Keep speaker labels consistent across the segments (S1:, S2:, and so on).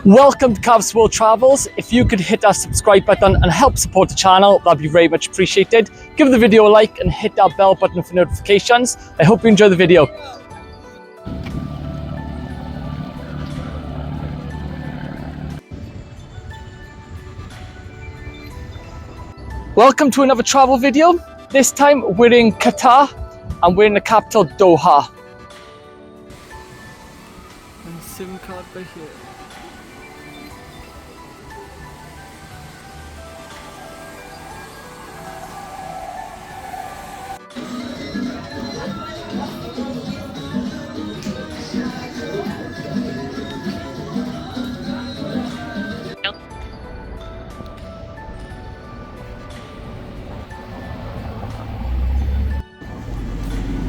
S1: Welcome to kavsworldtravels. If you could hit that subscribe button and help support the channel, that'd be very much appreciated. Give the video a like and hit that bell button for notifications. I hope you enjoy the video. Welcome to another travel video. This time we're in Qatar and we're in the capital Doha. And SIM card by here.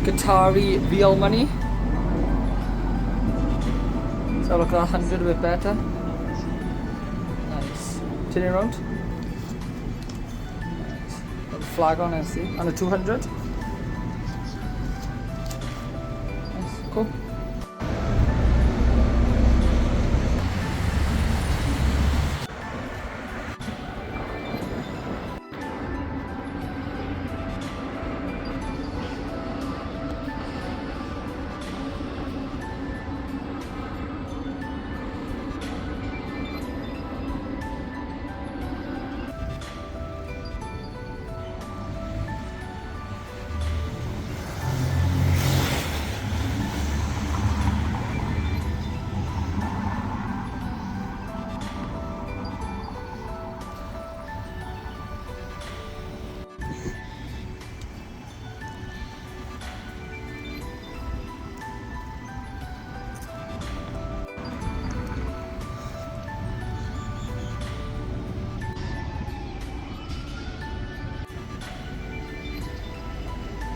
S1: Qatari real money. So look at 100 a bit better. Nice. Turn it around. Nice. Got the flag on, I see. And a 200. Nice. Cool.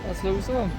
S1: That's loads of them.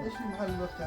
S2: ايش محل الوقت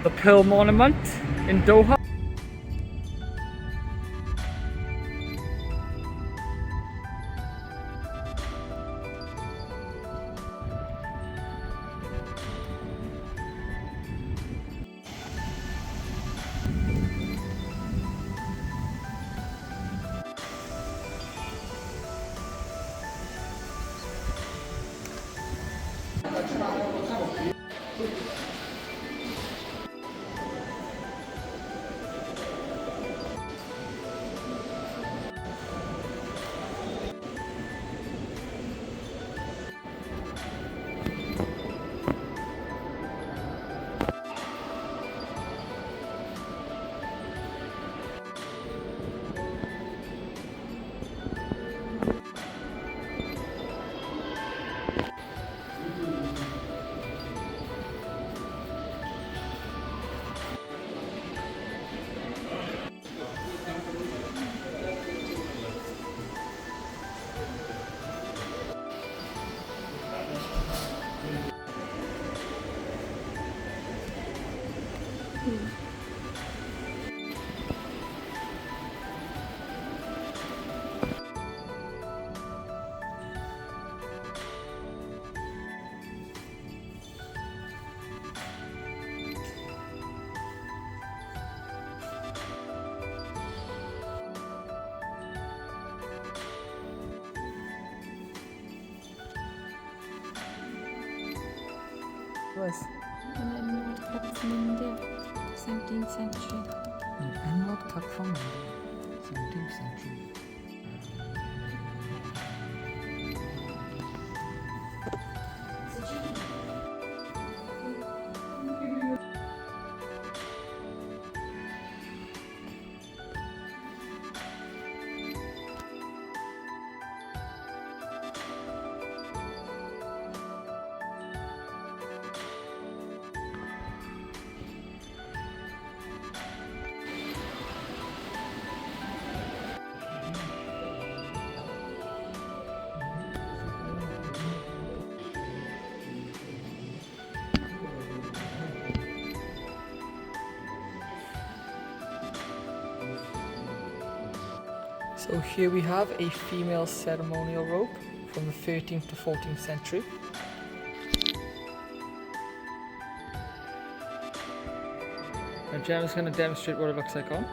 S1: The Pearl Monument in Doha.
S3: An emerald cut from India, 17th century.
S4: An emerald cut from India, 17th century. So here we have a female ceremonial robe from the 13th to 14th century.
S1: Now Gemma's going to demonstrate what it looks like on.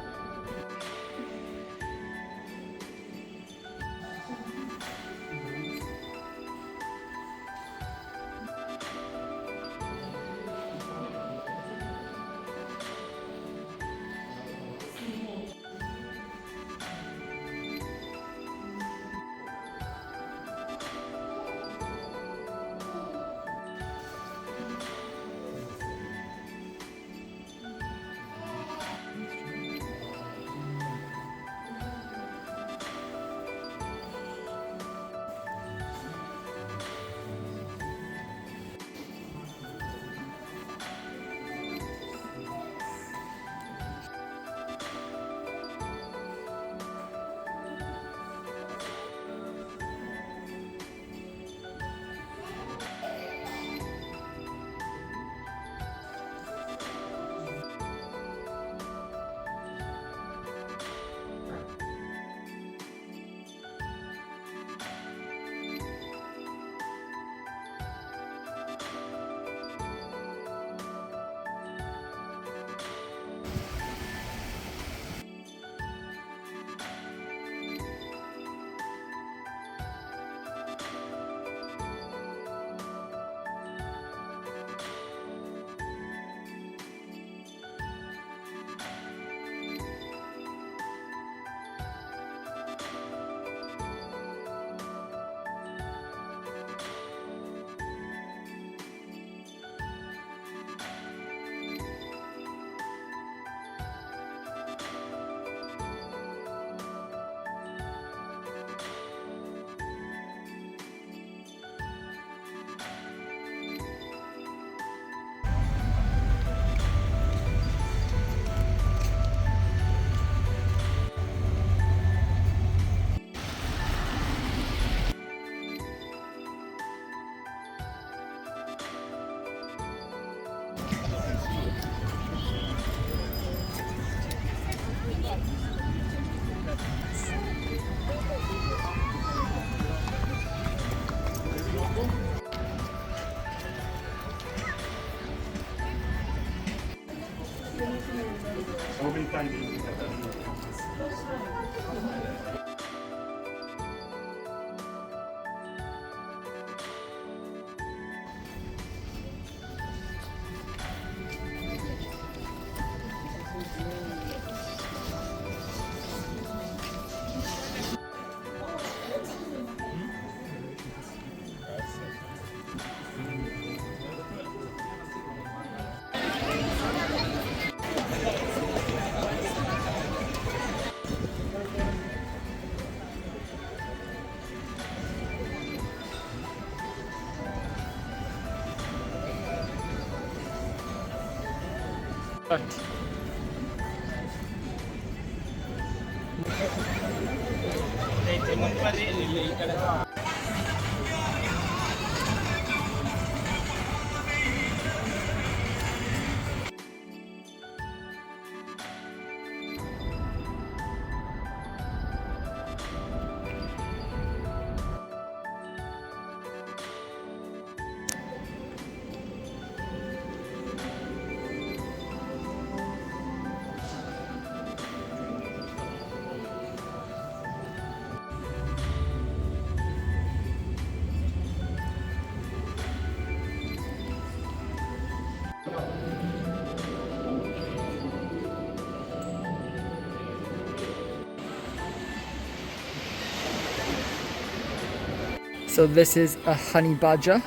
S4: So this is a honey badger.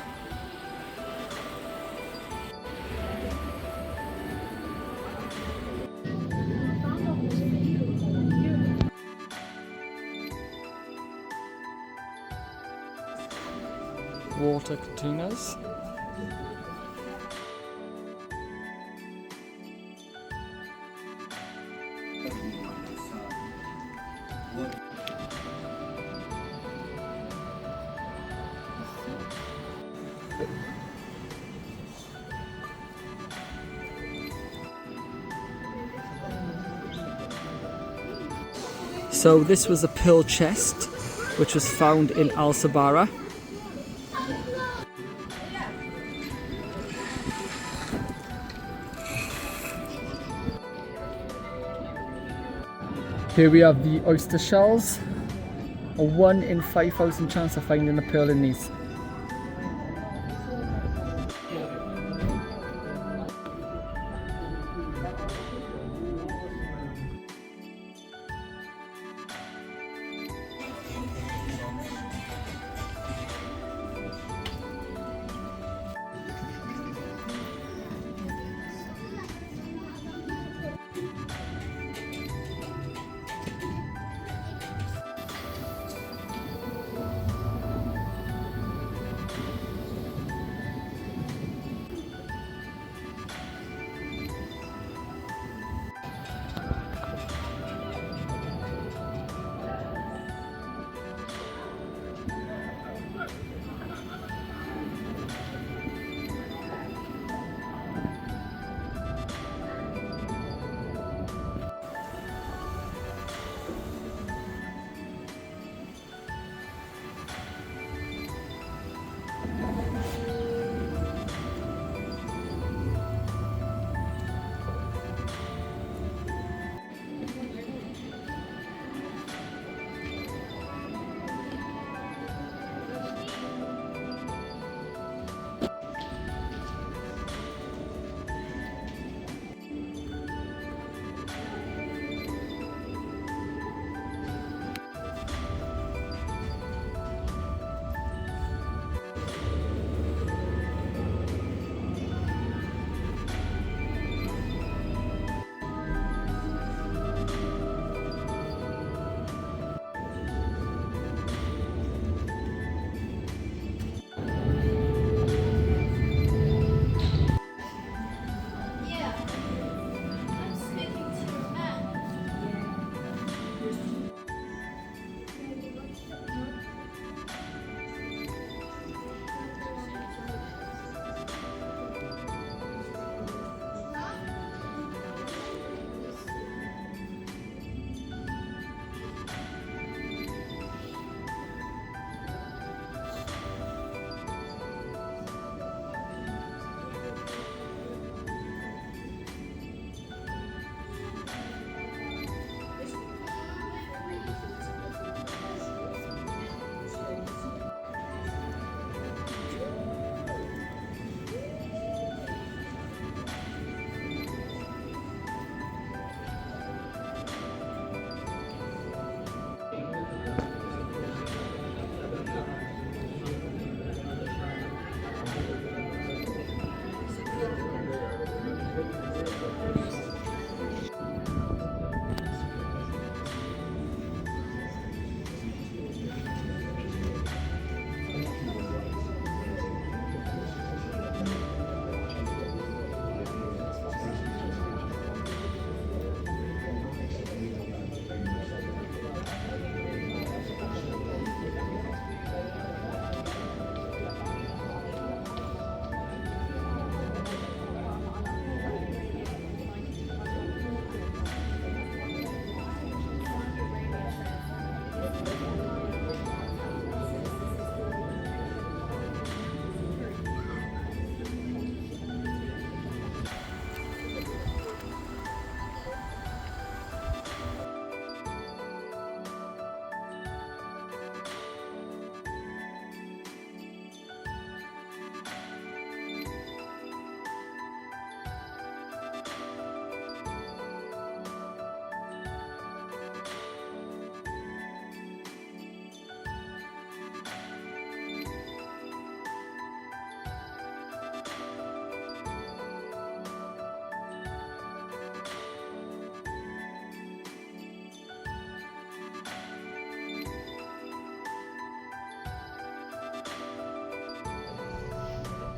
S4: Water containers. So this was a pearl chest which was found in ZUBARA. Here we have the oyster shells. A 1 in 5,000 chance of finding a pearl in these.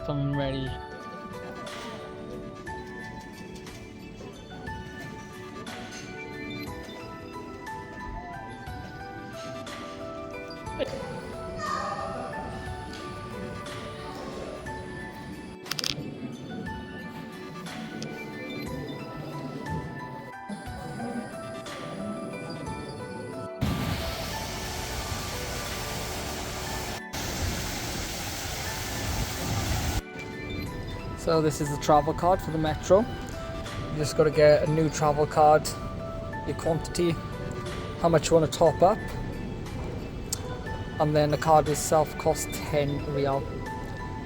S4: coming ready. So this is the travel card for the metro. You just got to get a new travel card, your quantity, how much you want to top up, and then the card itself costs 10 real.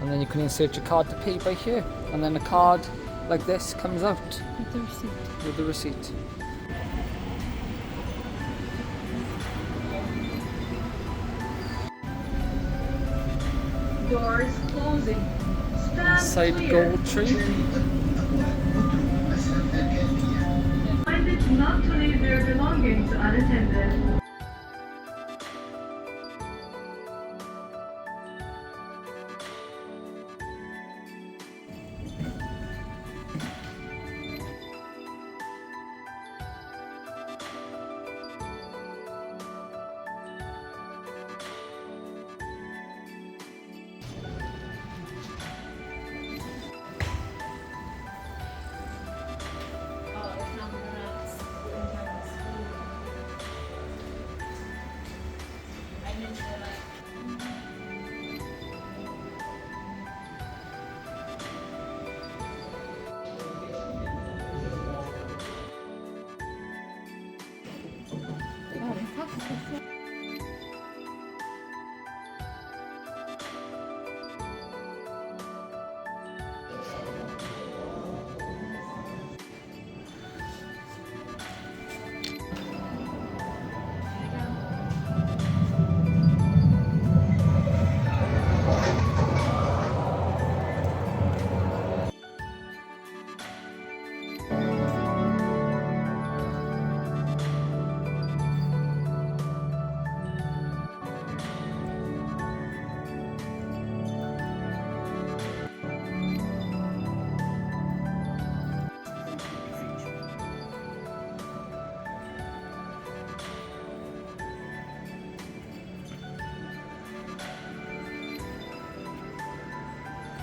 S4: And then you can insert your card to pay by here, and then a card like this comes out
S3: With the receipt.
S4: with the receipt.
S5: Doors closing. Stand
S4: Side
S5: clear.
S4: gold tree.
S5: Reminded not to leave their belongings unattended.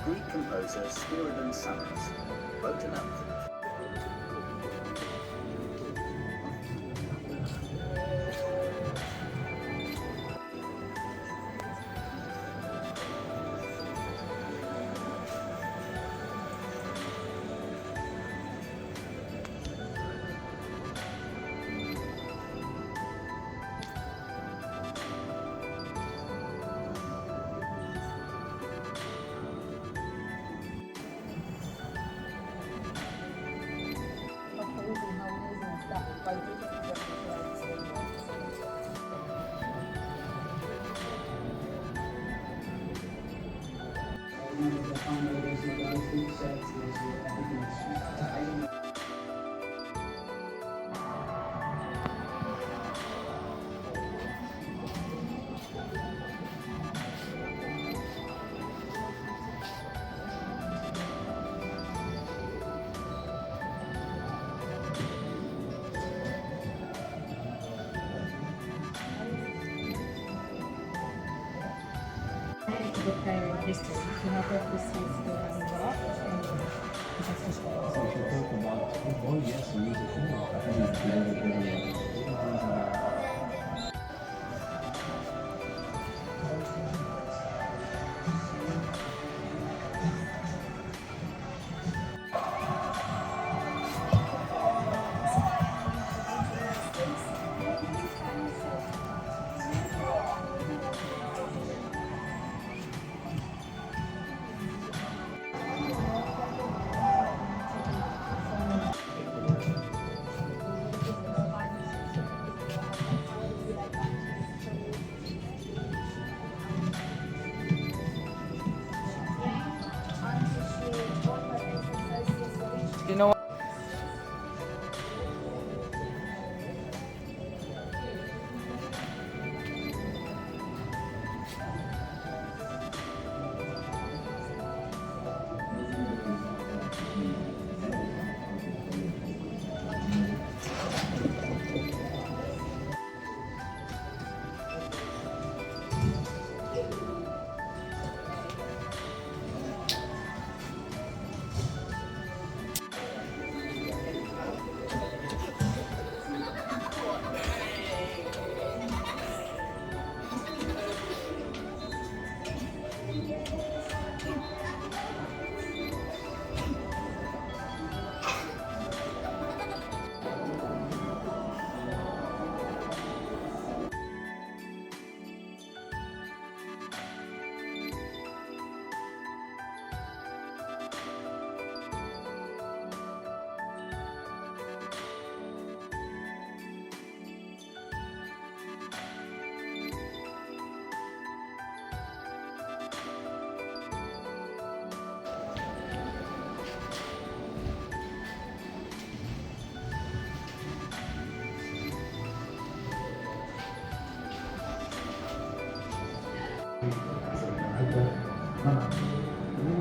S6: Greek composer Spyridon Summers wrote an anthem.
S2: هو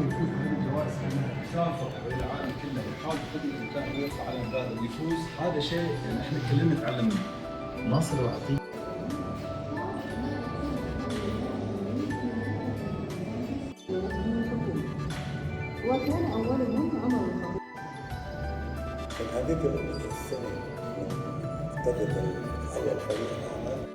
S2: يفوز بهذه الجوائز كمان شافه العالم كله يحاول بقدر الامكان انه يطلع على بلده ويفوز، هذا شيء يعني احنا كلنا نتعلم منه. ناصر وعطيه
S7: وكان أولهم عمر الخطيب.
S8: هذيك السنة ابتدت أول فريق الأعمال.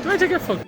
S1: Do I take a photo?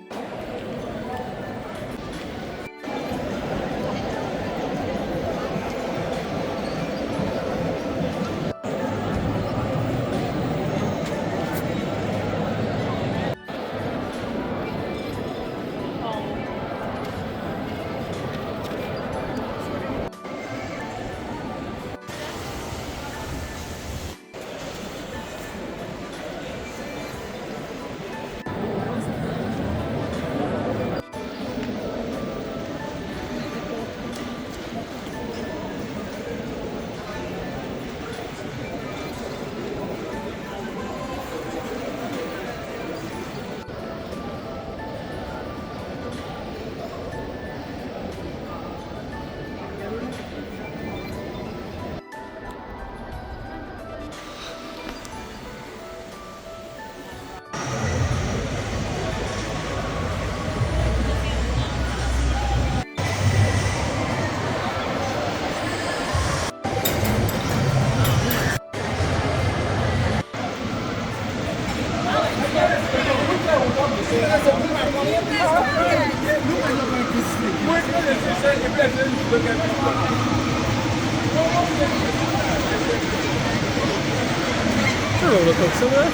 S1: roller coaster there.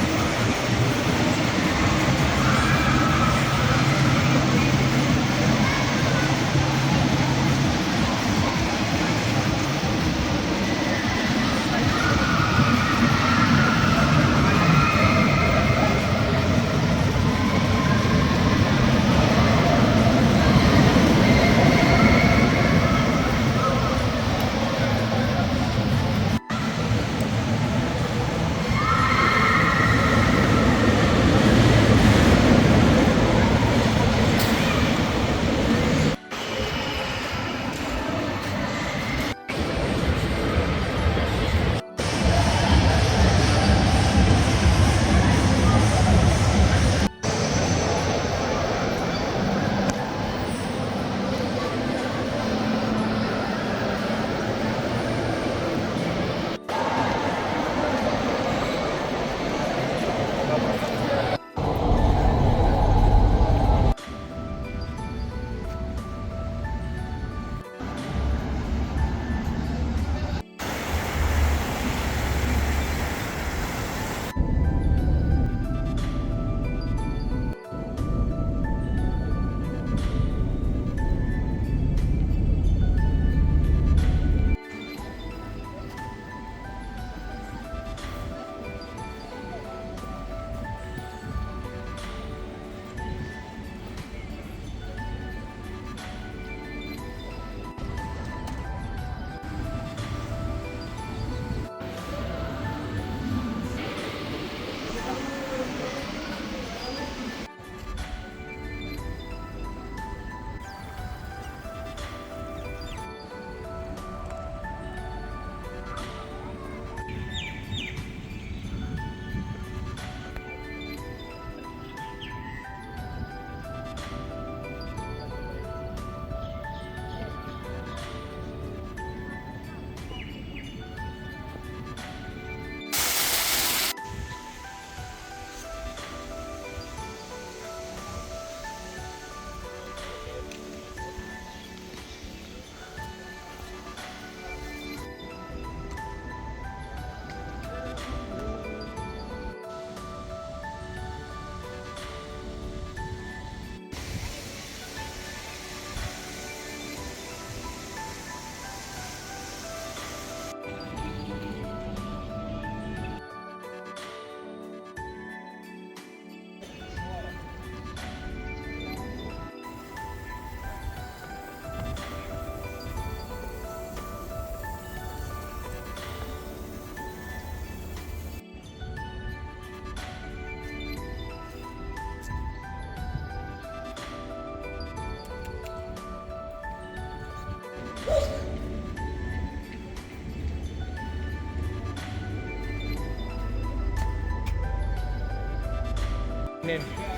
S4: heading in.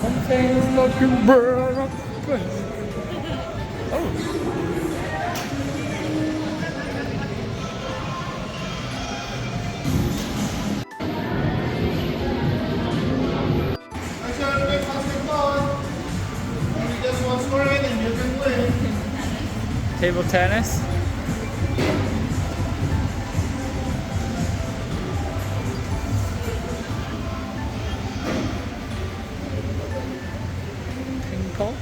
S4: Something's looking better. Table tennis. Ping pong.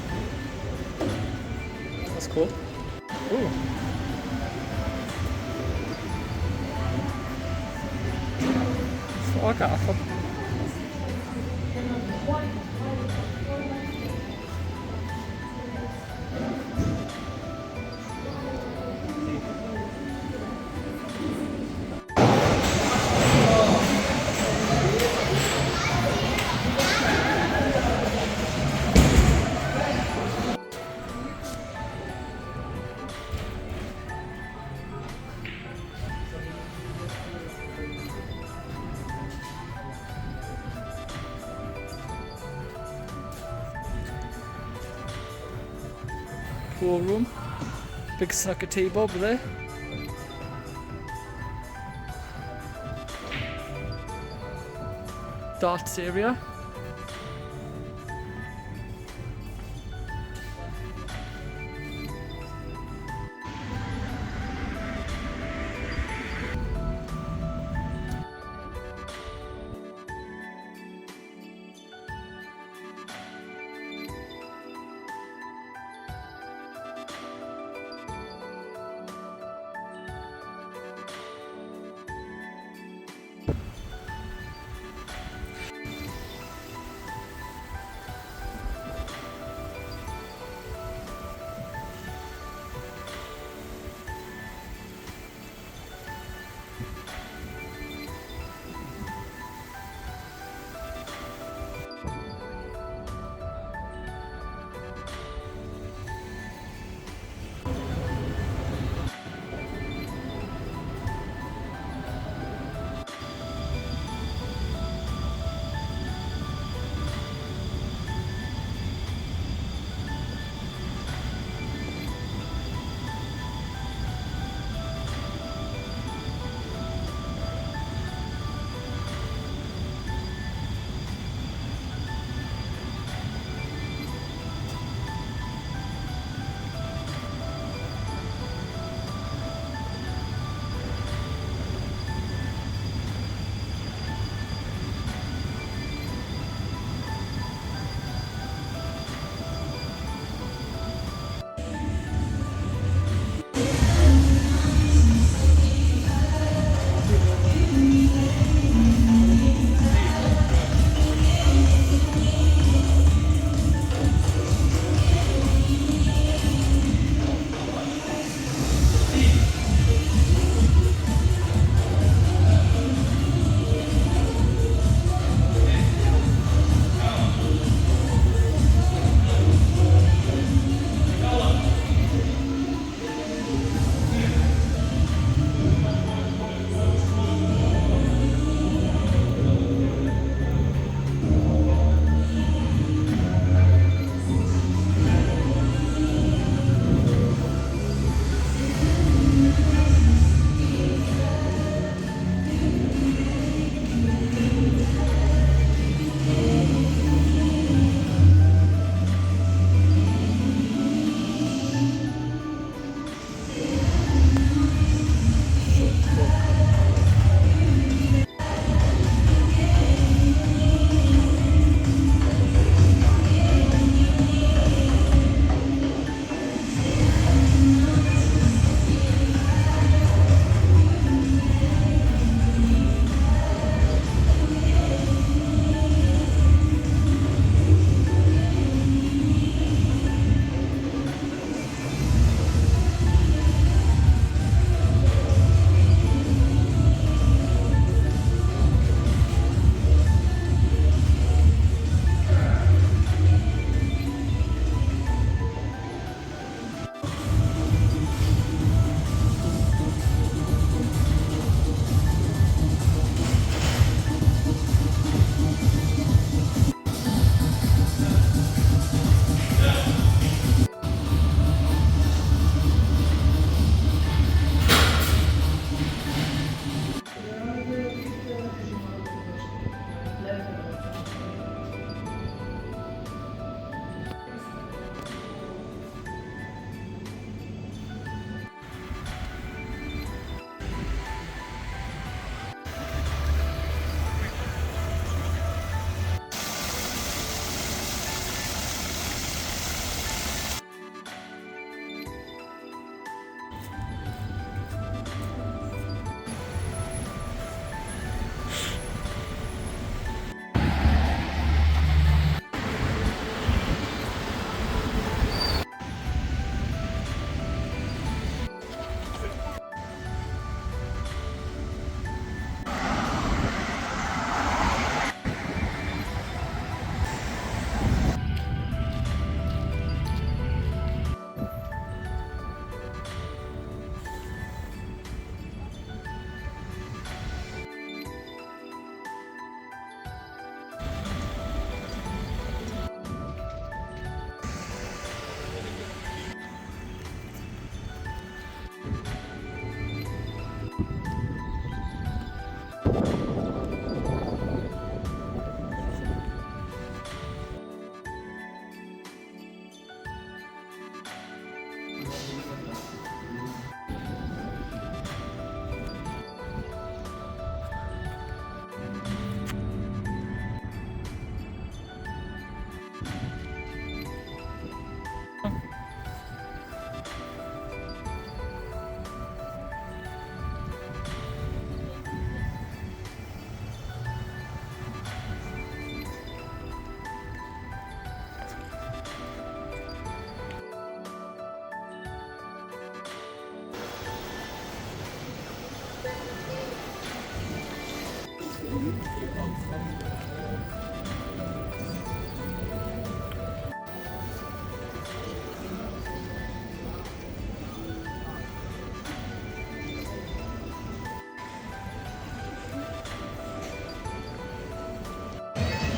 S4: That's cool. Ooh. Fuck off. Pool room. Big snooker table over there. Darts area.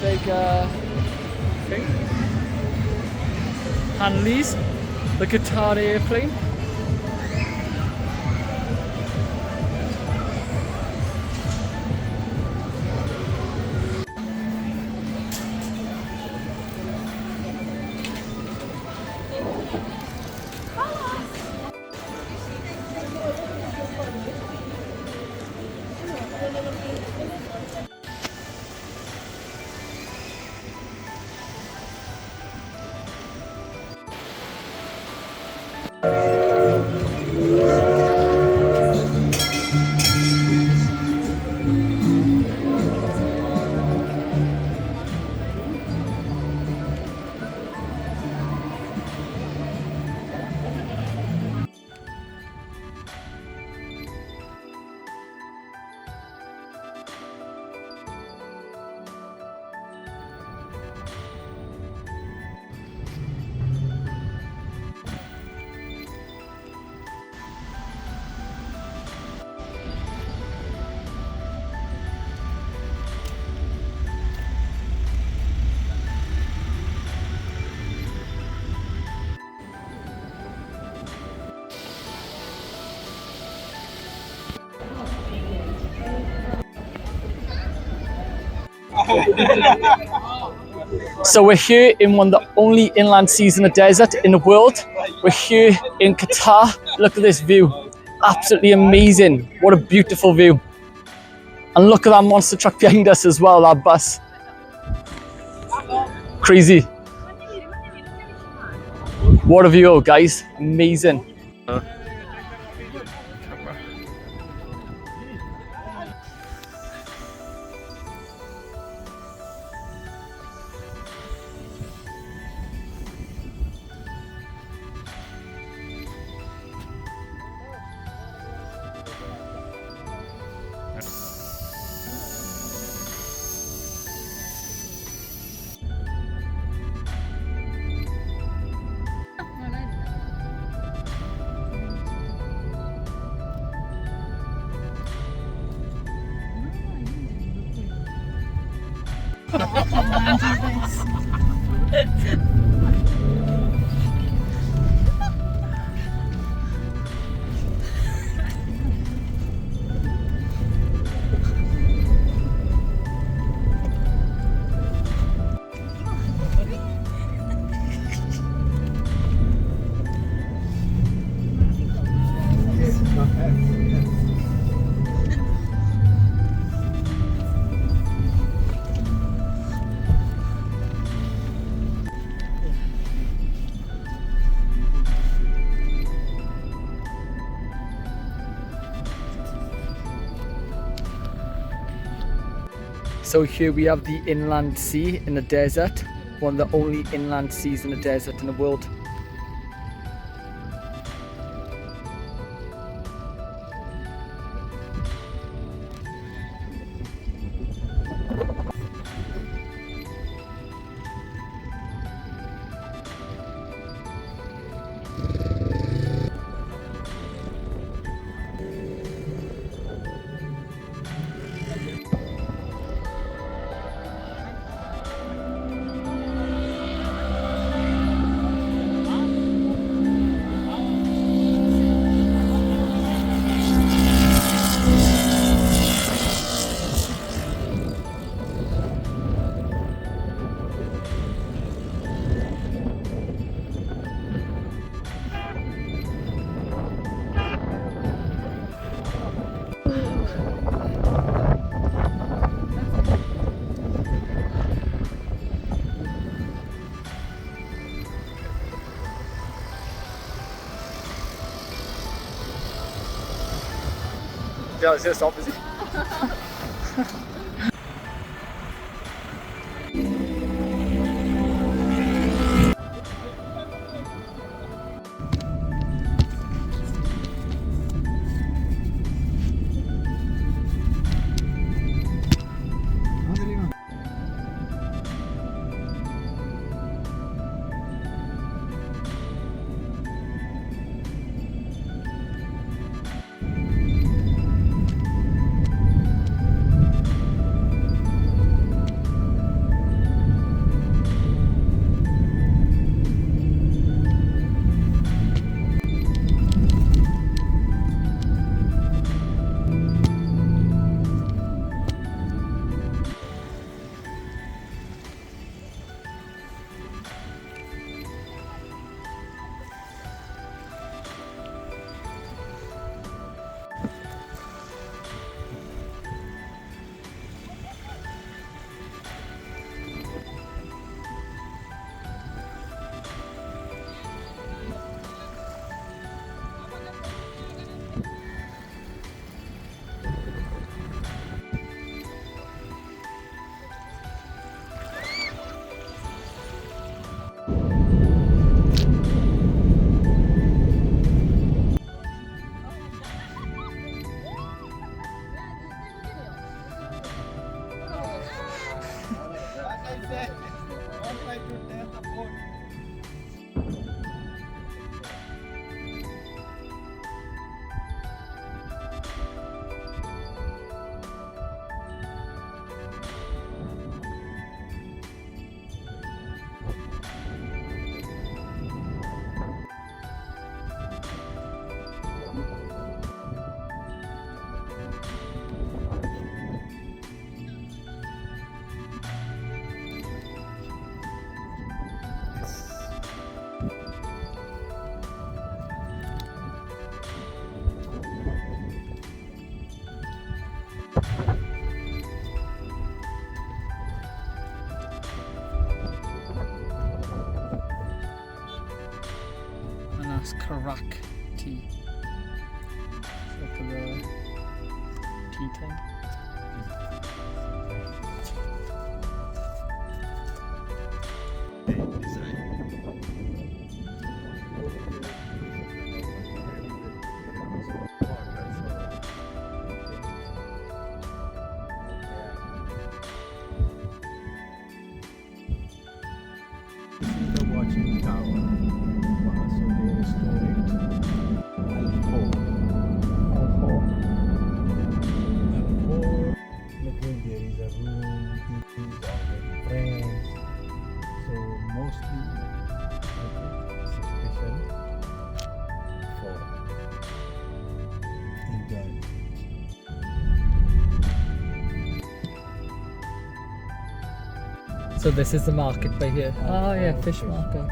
S1: Big thing. Hanleys, the Qatar airplane. So we're here in one of the only inland seas in the desert in the world. We're here in Qatar. Look at this view. Absolutely amazing. What a beautiful view. And look at that monster truck behind us as well, that bus. Crazy. What a view, guys. Amazing. So here we have the inland sea in the desert, one of the only inland seas in the desert in the world. Ja, sehr sauber.
S4: Karak tea. Look at the tea time.
S2: The watching tower. So they restore it. Look, there is a room. It is all friends. So mostly, it's special for enjoying.
S4: So this is the market by here. Oh yeah, fish market.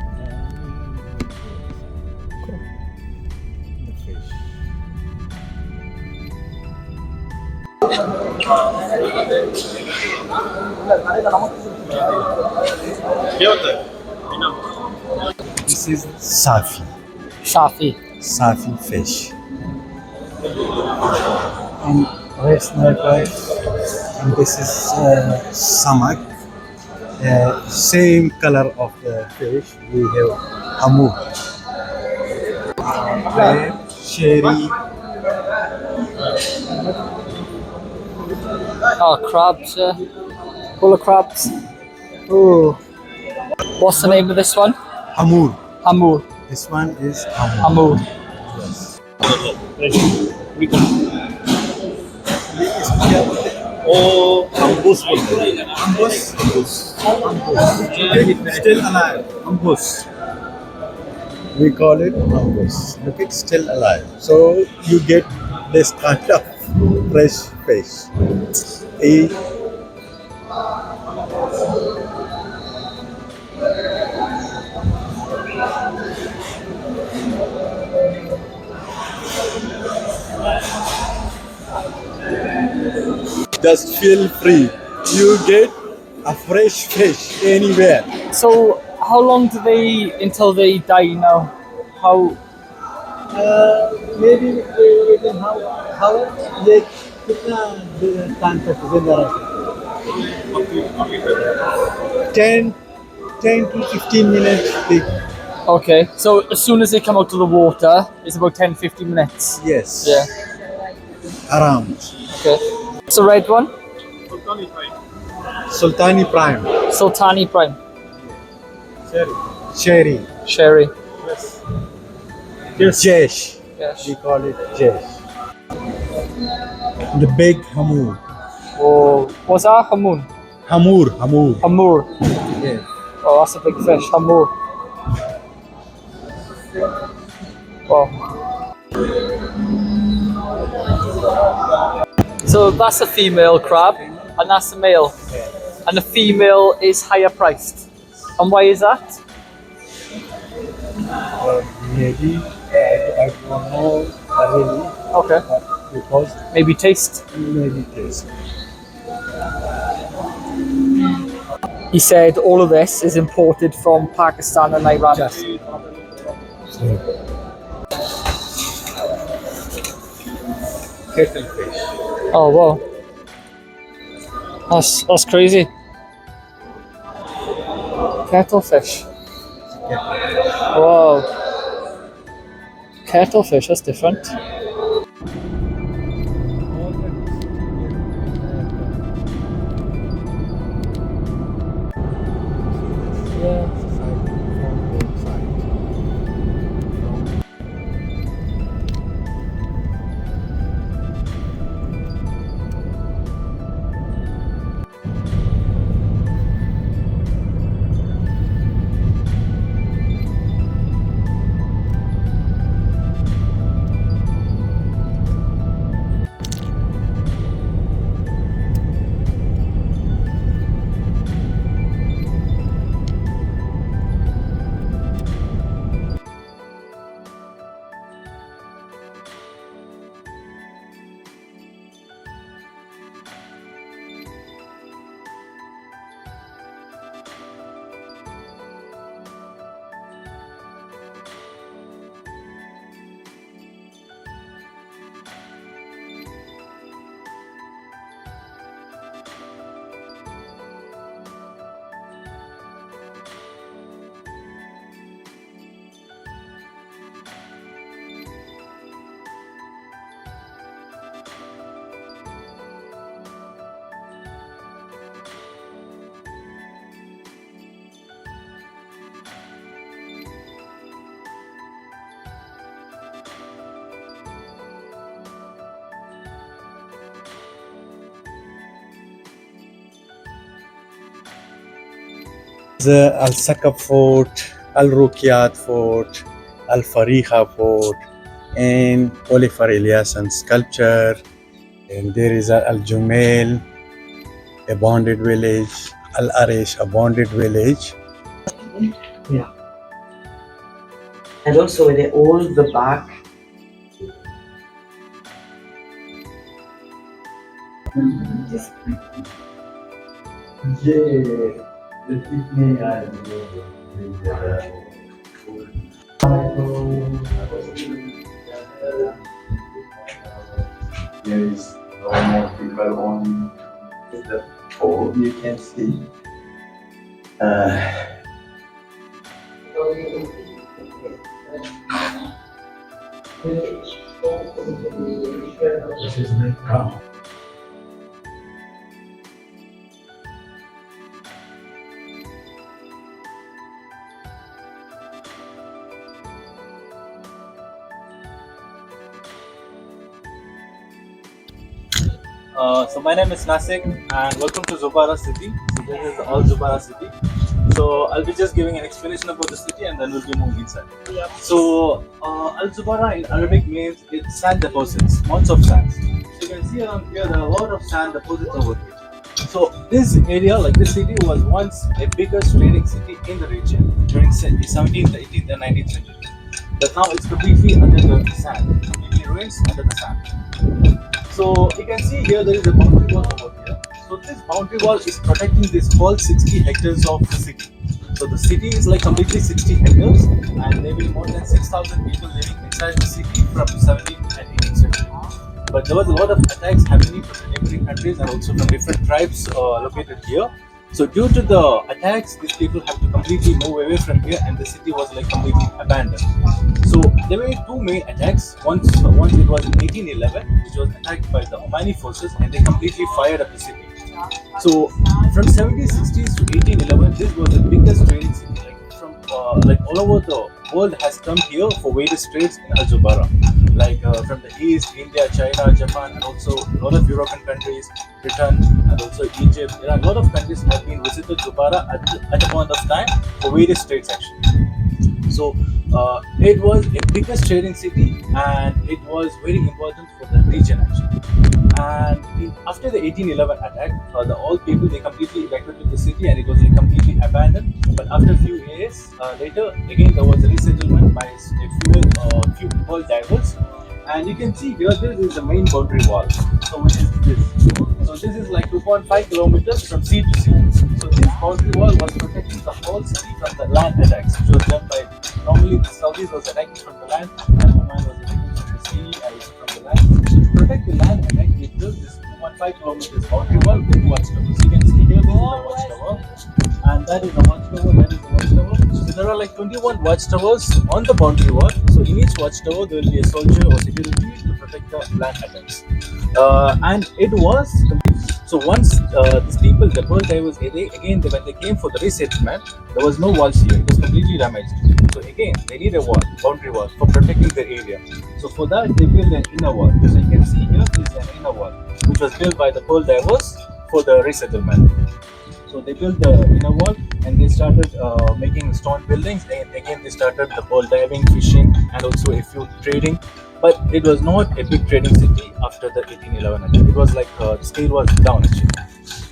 S4: Cool.
S2: The fish. This is Safi. Safi fish. And rest likewise. And this is samak. Same color of the fish. We have hamur. Sherry.
S4: Oh, crabs, yeah. Full of crabs. Ooh. What's the name of this one?
S2: Hamur.
S4: Hamur.
S2: This one is hamur.
S4: Hamur.
S2: Yes.
S9: Oh, ambus बोलते हैं.
S2: Ambus. Still alive. Ambus. We call it ambus. Look, it's still alive. So you get this kind of fresh fish. Just feel free. You get a fresh fish anywhere.
S4: So how long do they until they die now? How?
S2: Maybe within how ये कितना time तक जिंदा रह सकते? 10 to 15 minutes.
S4: Okay. So as soon as they come out of the water, it's about 10-15 minutes.
S2: Yes.
S4: Yeah.
S2: Around.
S4: Okay. What's the red one?
S2: Sultani Prime.
S4: Sultani Prime.
S2: Cherry.
S4: Sherry.
S2: Jesh.
S4: Yes.
S2: We call it Jesh. The big hamur.
S4: Oh, what's that? Hamoon.
S2: Hamur.
S4: Hamur.
S2: Yeah.
S4: Oh, that's a big fish. Hamur. Wow. So that's a female crab, and that's a male. And the female is higher priced. And why is that?
S2: Maybe I don't know really.
S4: Okay.
S2: Because
S4: Maybe taste.
S2: maybe taste.
S4: He said all of this is imported from Pakistan and Iran.
S2: Just. Kettle fish.
S4: Oh wow. That's crazy. Kettlefish. Wow. Kettlefish, that's different. Yeah.
S2: The Al Sakab Fort, Al Ruqyat Fort, Al Fariha Fort, and Olifar Eliasan sculpture. And there is Al Jumail, a bonded village, Al Arish, a bonded village.
S10: Yeah. And also all the back.
S8: There is no more people on the pole, you can see. This is the crown.
S9: So my name is Nasik and welcome to Zubara city. So this is the Al Zubara city. So I'll be just giving an explanation about the city and then we'll be moving inside. So Al Zubara in Arabic means it's sand deposits, lots of sands. So you can see around here there are a lot of sand deposits over here. So this area, like this city, was once a biggest trading city in the region during the 17th, 18th and 19th century. But now it's completely under the sand, completely ruins under the sand. So you can see here there is a boundary wall over here. So this boundary wall is protecting this whole 60 hectares of the city. So the city is like completely 60 hectares and there will be more than 6,000 people living inside the city from 17th and 18th century. But there was a lot of attacks happening from the neighboring countries and also from different tribes located here. So due to the attacks, these people have to completely move away from here and the city was like completely abandoned. So there were two main attacks. Once it was in 1811, which was attacked by the Omani forces and they completely fired up the city. So from 1760s to 1811, this was the biggest trading city. Like all over the world has come here for various trades in Al Zubara. Like from the East, India, China, Japan, and also a lot of European countries, Britain, and also Egypt. There are a lot of countries have been visited Zubara at a point of time for various trades actually. So it was a biggest trading city and it was very important for the region actually. And after the 1811 attack, the all people they completely evacuated the city and it was like completely abandoned. But after a few years later, again there was a resettlement by a few world divers. And you can see here this is the main boundary wall. So which is this. So this is like 2.5 kilometers from sea to sea. So this boundary wall was protecting the whole city from the land attacks, which was done by normally the Saudis was attacking from the land and Oman was attacking from the sea and also from the land. To protect the land attack, they built this 2.5 kilometers boundary wall with watchtowers. So you can see here this is a watchtower and that is a watchtower, that is a watchtower. So there are like 21 watchtowers on the boundary wall. So in each watchtower there will be a soldier or security to protect the land attacks. And it was so once these people, the pearl divers, when they came for the resettlement, there was no walls here. It was completely damaged. So again, they need a wall, boundary wall for protecting their area. So for that, they built an inner wall. So you can see here is an inner wall, which was built by the pearl divers for the resettlement. So they built the inner wall and they started making stone buildings. And again, they started the pearl diving, fishing, and also a few trading. But it was not a big trading city after the 1811 attack. It was like the scale was down actually.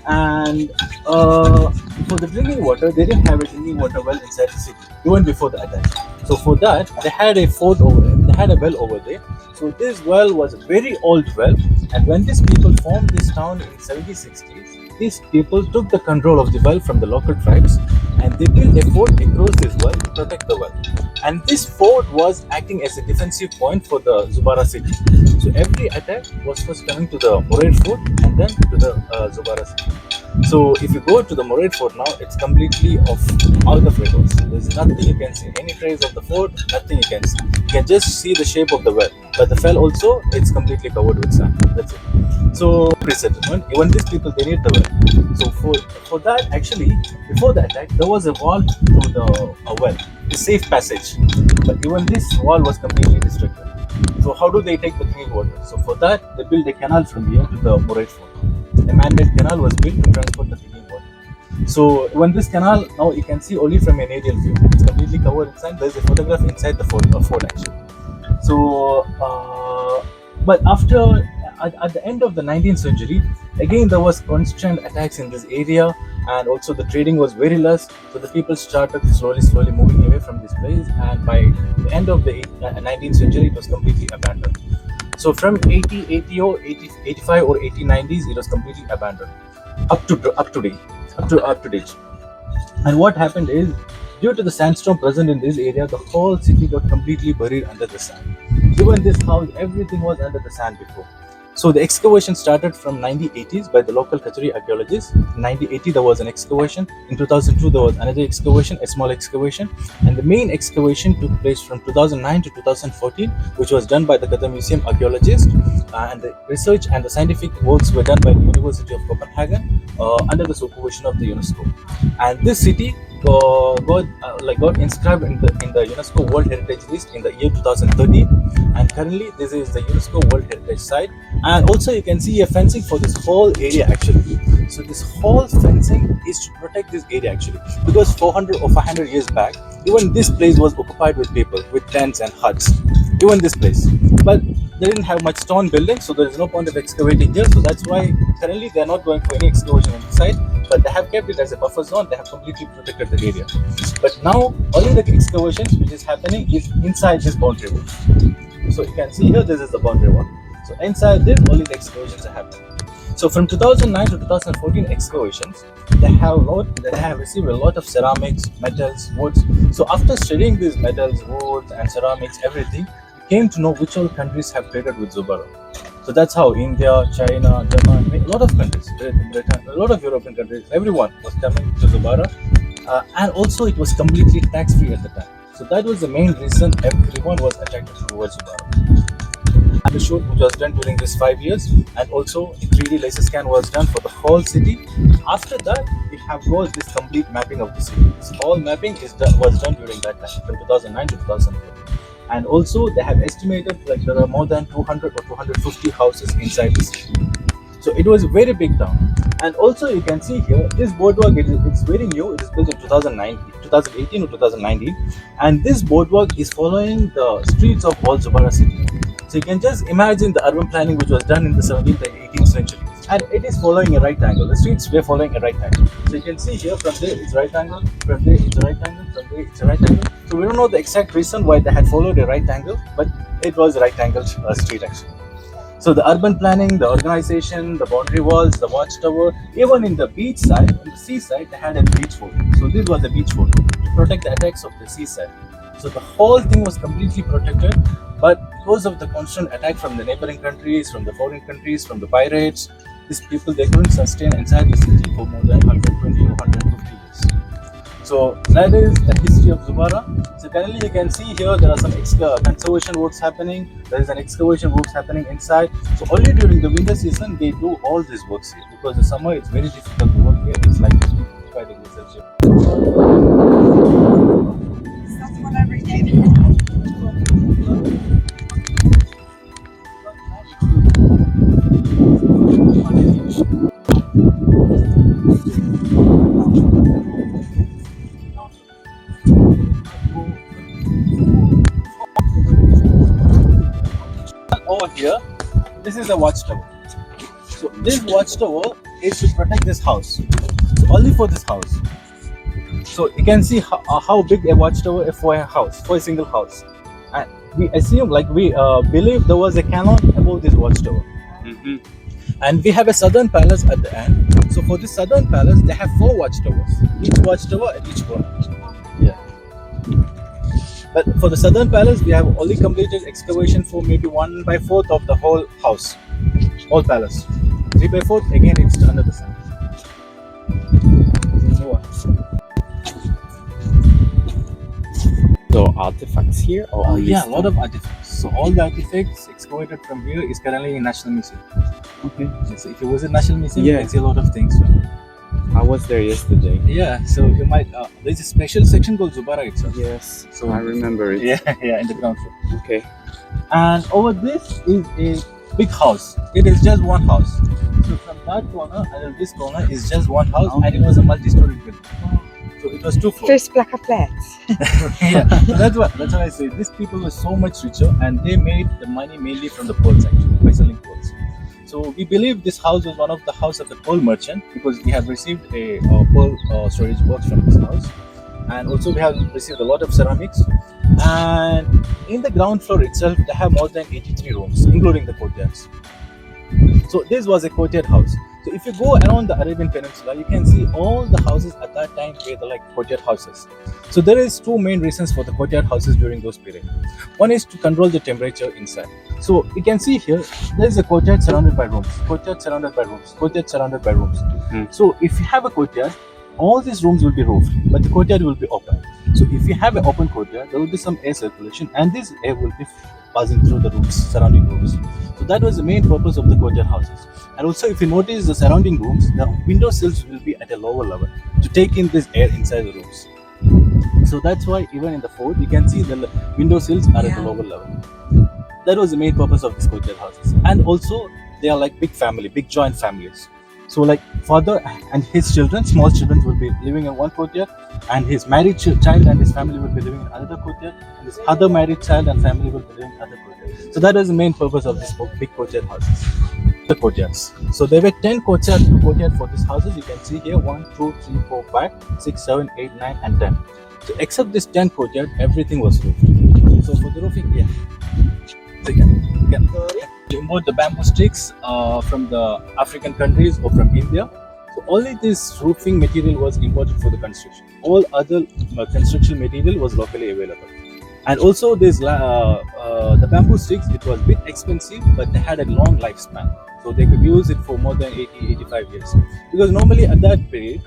S9: And for the drinking water, they didn't have a drinking water well inside the city, even before the attack. So for that, they had a fort over there. They had a well over there. So this well was a very old well. And when these people formed this town in 1760s, these people took the control of the well from the local tribes and they built a fort across this well to protect the well. And this fort was acting as a defensive point for the Zubara city. So every attack was first coming to the Murad fort and then to the Zubara city. So if you go to the Murad fort now, it's completely out of records. There's nothing you can see, any trace of the fort, nothing you can see. You can just see the shape of the well. But the well also, it's completely covered with sand. That's it. So resettlement, even these people, they need the well. So for that, actually, before the attack, there was a wall to the well, a safe passage. But even this wall was completely restricted. So how do they take the clean water? So for that, they built a canal from here to the Murad fort. A man-made canal was built to transport the drinking water. So when this canal, now you can see only from an aerial view. It's completely covered inside. There's a photograph inside the fort actually. So, but after at the end of the 19th century, again there was constant attacks in this area, and also the trading was very less. So the people started slowly moving away from this place, and by the end of the 19th century, it was completely abandoned. So from 80 or 85 or 1890s, it was completely abandoned up to date. And what happened is, due to the sandstorm present in this area, the whole city got completely buried under the sand. Even this house, everything was under the sand before. So the excavation started from 1980s by the local Qatari archaeologists. In 1980 there was an excavation. In 2002 there was another excavation, a small excavation, and the main excavation took place from 2009 to 2014, which was done by the Qatar Museum archaeologists, and the research and the scientific works were done by the University of Copenhagen under the supervision of the UNESCO. And this city got inscribed in the UNESCO World Heritage List in the year 2013, and currently this is the UNESCO World Heritage Site. And also you can see a fencing for this whole area actually. So this whole fencing is to protect this area actually, because 400 or 500 years back, even this place was occupied with people, with tents and huts, even this place. But they didn't have much stone buildings, so there is no point of excavating here. So that's why currently they are not going for any excavation on the site, but they have kept it as a buffer zone. They have completely protected the area. But now only the excavation which is happening is inside this boundary wall. So you can see here, this is the boundary wall. So inside this, only the excavations are happening. So from 2009 to 2014 excavations, they have received a lot of ceramics, metals, woods. So after studying these metals, woods and ceramics, everything, we came to know which all countries have traded with ZUBARA. So that's how India, China, Japan, a lot of countries, Britain, a lot of European countries, everyone was coming to ZUBARA. And also it was completely tax-free at the time. So that was the main reason everyone was attracted towards ZUBARA. And the shoot which was done during these 5 years, and also a 3D laser scan was done for the whole city. After that, we have got this complete mapping of the city. This whole mapping was done during that time, from 2009 to 2014. And also they have estimated like there are more than 200 or 250 houses inside the city. So it was a very big town. And also you can see here, this boardwalk, it's very new. It is built in 2018 or 2019. And this boardwalk is following the streets of all ZUBARA city. So you can just imagine the urban planning which was done in the 17th and 18th century. And it is following a right angle. The streets were following a right angle. So you can see here, from there it's right angle, from there it's a right angle, from there it's a right angle. So we don't know the exact reason why they had followed a right angle, but it was a right angle street actually. So the urban planning, the organization, the boundary walls, the watchtower, even in the beach side, on the seaside, they had a beach fort. So this was a beach fort to protect the attacks of the seaside. So the whole thing was completely protected, but because of the constant attack from the neighboring countries, from the foreign countries, from the pirates, these people, they couldn't sustain inside the city for more than 120 or 150 years. So that is the history of ZUBARA. So currently you can see here there are some conservation works happening. There is an excavation works happening inside. So only during the winter season they do all these works here, because the summer it's very difficult to work here. It's like 55 degrees Celsius.
S11: That's what everything.
S9: Over here, this is a watchtower. So this watchtower is to protect this house. So only for this house. So you can see how big a watchtower is for a house, for a single house. And we assume, like we believe there was a cannon above this watchtower. And we have a southern palace at the end. So for this southern palace, they have 4 watchtowers. Each watchtower at each corner. Yeah. But for the southern palace, we have only completed excavation for maybe 1/4 of the whole house, whole palace. 3/4 again, it's under the sun.
S12: So artifacts here, or
S9: yeah, a lot of artifacts. So all the artifacts excavated from here is currently in National Museum.
S12: Okay.
S9: So if you visit National Museum,
S12: Yeah.
S9: you can see a lot of things.
S12: I was there yesterday.
S9: Yeah, so you might. There's a special section called ZUBARA itself.
S12: Yes,
S9: So
S12: I remember it.
S9: Yeah, in the ground floor.
S12: Okay.
S9: And over this is a big house. It is just one house. So from that corner and this corner is just one house, and it was a multi-story building. So it was 2 floors.
S11: First block of flats.
S9: Yeah, so that's what I say. These people were so much richer, and they made the money mainly from the pearls actually, by selling pearls. So we believe this house was one of the house of a pearl merchant, because we have received a pearl storage box from this house, and also we have received a lot of ceramics. And in the ground floor itself, they have more than 83 rooms, including the courtyards. So this was a courtyard house. So if you go around the Arabian Peninsula, you can see all the houses at that time were like courtyard houses. So there is 2 main reasons for the courtyard houses during those periods. One is to control the temperature inside. So you can see here, there is a courtyard surrounded by rooms, courtyard surrounded by rooms, courtyard surrounded by rooms. So if you have a courtyard, all these rooms will be roofed, but the courtyard will be open. So if you have an open courtyard, there will be some air circulation, and this air will be passing through the roofs, surrounding rooms. So that was the main purpose of the courtyard houses. And also, if you notice the surrounding rooms, the window sills will be at a lower level to take in this air inside the rooms. So that's why even in the fort, you can see the window sills are at a lower level. That was the main purpose of these courtyard houses. And also, they are like big family, big joint families. So like father and his children, small children will be living in one courtyard, and his married child and his family will be living in another courtyard, and his other married child and family will be living in another courtyard. So that was the main purpose of this big courtyard houses. The courtyards. So there were 10 courtyard for these houses. You can see here 1, 2, 3, 4, 5, 6, 7, 8, 9 and 10. So except this 10 courtyard, everything was roofed. So for the roofing, yeah. So you can import the bamboo sticks from the African countries or from India. So only this roofing material was imported for the construction. All other construction material was locally available. And also this the bamboo sticks, it was a bit expensive, but they had a long lifespan. So they could use it for more than 80-85 years. Because normally at that period,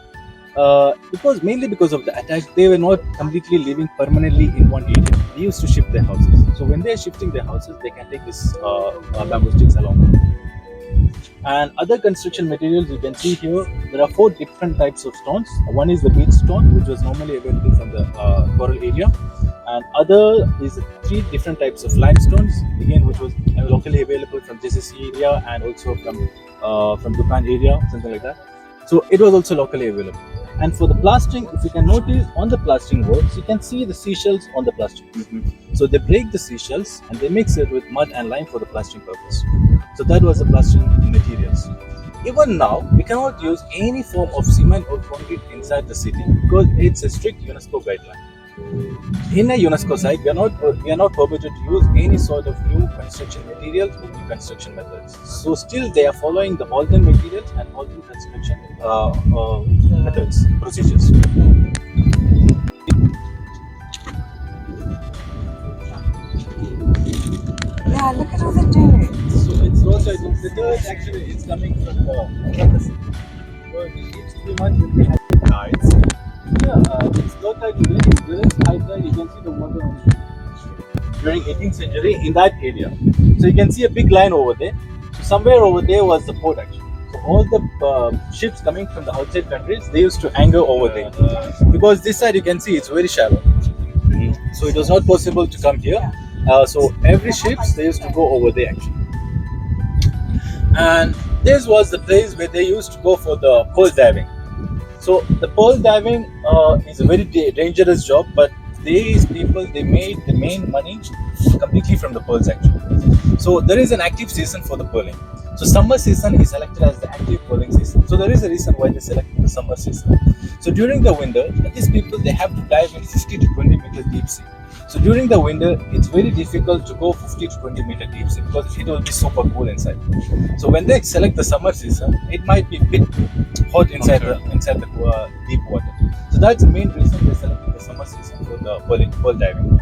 S9: it was mainly because of the attack. They were not completely living permanently in one area. They used to shift their houses. So when they are shifting their houses, they can take this bamboo sticks along. And other construction materials, you can see here, there are 4 different types of stones. One is the beach stone, which was normally available from the coral area. And other is 3 different types of limestones, again, which was locally available from GCC area and also from Dukan area, something like that. So it was also locally available. And for the plastering, if you can notice on the plastering works, you can see the seashells on the plastering. So they break the seashells and they mix it with mud and lime for the plastering purpose. So that was the plastering materials. Even now, we cannot use any form of cement or concrete inside the city because it's a strict UNESCO guideline. In a UNESCO site, we are not permitted to use any sort of new construction materials or new construction methods. So still they are following the Balkan materials and Balkan construction methods, procedures.
S11: Yeah, look at all the dirt.
S9: So it's also, the dirt actually is coming from the city. So it needs to be much when we have tides. Yeah, it's low tide today. During high tide, you can see the water during 18th century in that area. So you can see a big line over there. So somewhere over there was the port actually. So all the ships coming from the outside countries, they used to anchor over there. Because this side you can see it's very shallow. So it was not possible to come here. So every ships, they used to go over there actually. And this was the place where they used to go for the pearl diving. So the pearl diving is a very dangerous job, but these people, they made the main money completely from the pearls actually. So there is an active season for the pearling. So summer season is selected as the active pearling season. So there is a reason why they selected the summer season. So during the winter, these people, they have to dive in 50 to 20 meter deep sea. So during the winter, it's very difficult to go 50 to 20 meter deep sea because it will be super cool inside. So when they select the summer season, it might be a bit hot inside the deep water. So that's the main reason they selected the summer season for the pearl diving.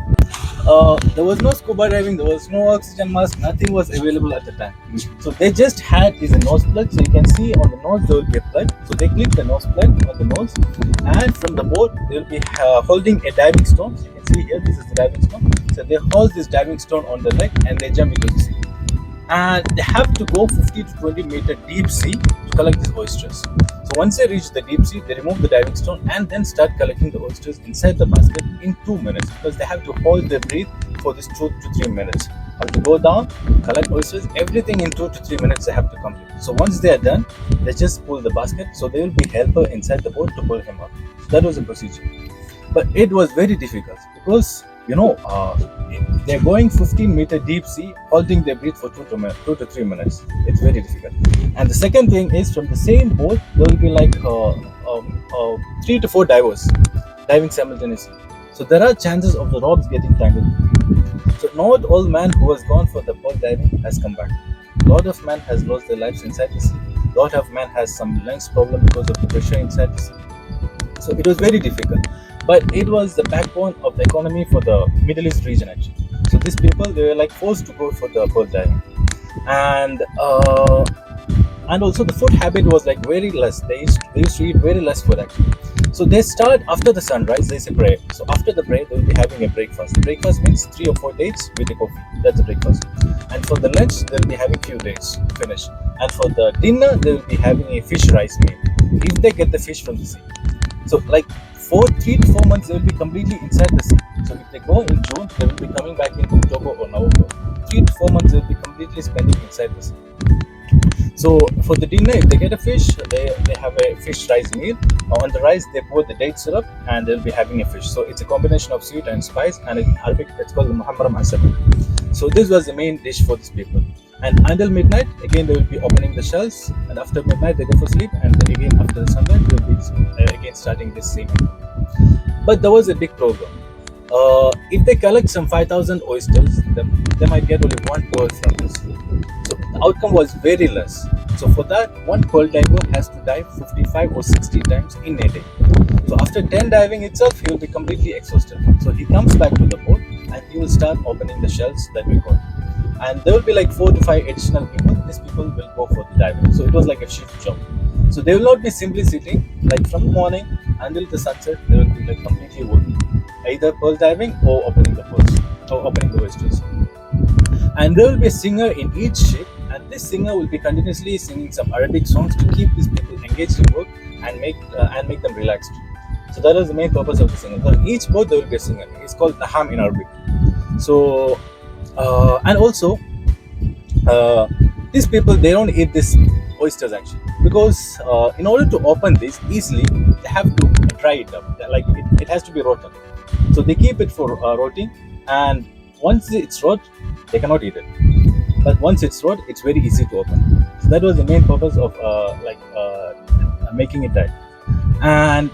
S9: There was no scuba diving, there was no oxygen mask, nothing was available at the time. So they just had is a nose plug. So you can see on the nose there will be a plug. So they click the nose plug on the nose, and from the boat they will be holding a diving stone. So you can see here, this is the diving stone. So they hold this diving stone on the leg and they jump into the sea. And they have to go 50 to 20 meter deep sea to collect these oysters. So once they reach the deep sea, they remove the diving stone and then start collecting the oysters inside the basket in 2 minutes because they have to hold their breath for this 2 to 3 minutes have to go down, collect oysters, everything in 2 to 3 minutes they have to complete. So once they are done, they just pull the basket. So there will be helper inside the boat to pull him out. So that was the procedure. But it was very difficult because they're going 15-meter deep sea, holding their breath for 2 to 3 minutes. It's very difficult. And the second thing is, from the same boat there will be like 3 to 4 divers diving simultaneously. So there are chances of the ropes getting tangled. So not all man who has gone for the pearl diving has come back. A lot of men has lost their lives inside the sea. A lot of men has some lungs problem because of the pressure inside the sea. So it was very difficult, but it was the backbone of the economy for the Middle East region actually. So these people, they were like forced to go for the pearl diving, and also the food habit was like very less. They used to eat very less food actually. So they start after the sunrise. They say prayer. So after the prayer, they will be having a breakfast. Breakfast means 3 or 4 dates with a coffee. That's the breakfast. And for the lunch, they will be having few dates to finish. And for the dinner, they will be having a fish rice meal if they get the fish from the sea. So like 3 to 4 months, they will be completely inside the sea. So if they go in June, they will be coming back in October or November. 3 to 4 months, they will be completely spending inside the sea. So for the dinner, if they get a fish, they have a fish rice meal. On the rice, they pour the date syrup and they'll be having a fish. So it's a combination of sweet and spice, and in Arabic, it's called muhammaram asabak. So this was the main dish for these people. And until midnight, again, they will be opening the shells. And after midnight, they go for sleep. And then again, after the sunrise, they will be again starting this same. But there was a big problem. If they collect some 5,000 oysters, they might get only 1 pearl from this. So the outcome was very less. So for that, 1 pearl diver has to dive 55 or 60 times in a day. So after 10 diving itself, he will be completely exhausted. So he comes back to the boat and he will start opening the shells that we got. And there will be like 4 to 5 additional people. These people will go for the diving. So it was like a shift job. So they will not be simply sitting. Like from morning until the sunset, they will be like completely working, either pearl diving or opening the pearls or opening the oysters. And there will be a singer in each ship, and this singer will be continuously singing some Arabic songs to keep these people engaged in work and make them relaxed. So that is the main purpose of the singer. So in each boat there will be a singer. It's called Naham in Arabic. So and also these people, they don't eat these oysters actually, because in order to open this easily, they have to dry it up. Like it has to be rotten. So they keep it for rotting, and once it's rot, they cannot eat it. But once it's rot, it's very easy to open. So that was the main purpose of making it dry. And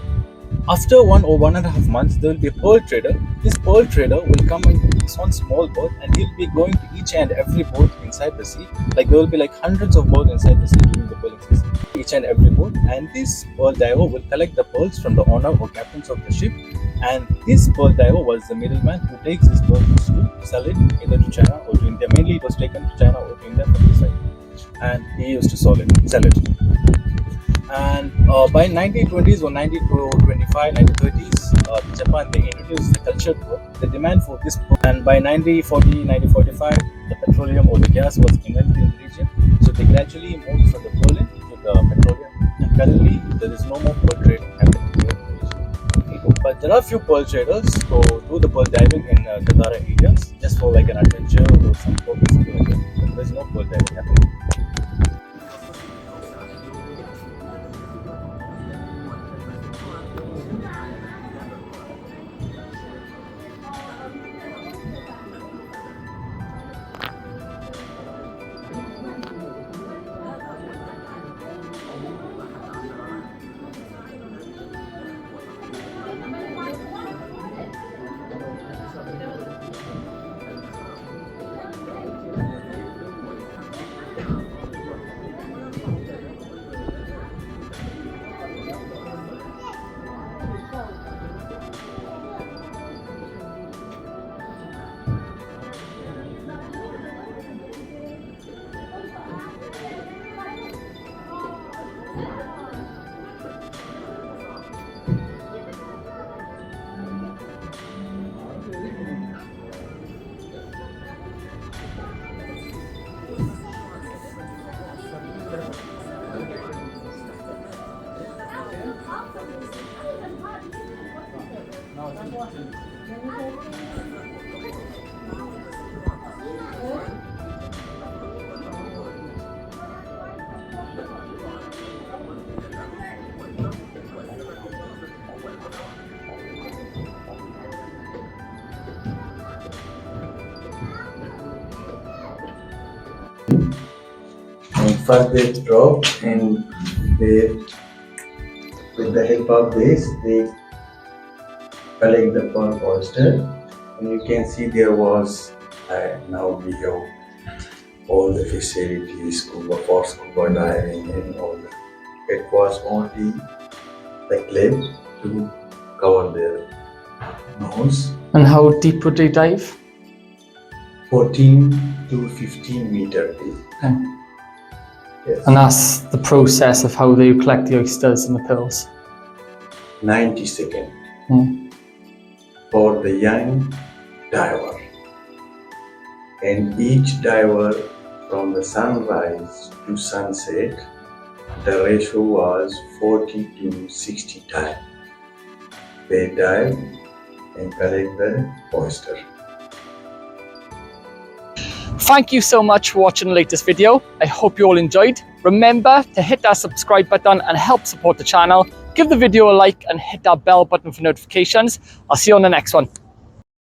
S9: after 1 or 1.5 months, there will be a pearl trader. This pearl trader will come in this one small boat, and he'll be going to each and every boat inside the sea. Like there will be like hundreds of boats inside the sea during the pearling season. Each and every boat, and this pearl diver will collect the pearls from the owner or captains of the ship. And this pearl diver was the middleman who takes these pearls to sell it either to China or to India. Mainly it was taken to China or to India from this side, and he used to sell it. And by 1920s or 1925, 1930s, Japan, they introduced the cultured pearl. The demand for this pearl, and by 1940, 1945, the petroleum or the gas was invented in the region. So they gradually moved from the pearling to the petroleum, and currently there is no more pearl trading happening here in the region. But there are few pearl traders who do the pearl diving in QATAR areas just for like an adventure or some purpose, something like that. But there is no pearl diving happening.
S2: first they drop and they, with the help of this, they collect the pearl oyster. And you can see there was, now we have all the facilities for scuba diving and all that. It was only the clip to cover their nose.
S1: And how deep would they dive?
S2: 14 to 15 meter deep.
S1: Okay.
S2: Yes.
S1: And that's the process of how they collect the oysters and the pearls.
S2: 90 seconds
S1: Mm.
S2: for the young diver. And each diver from the sunrise to sunset, the ratio was 40 to 60 times. They dive and collect the oyster.
S1: Thank you so much for watching the latest video. I hope you all enjoyed. Remember to hit that subscribe button and help support the channel. Give the video a like and hit that bell button for notifications. I'll see you on the next one.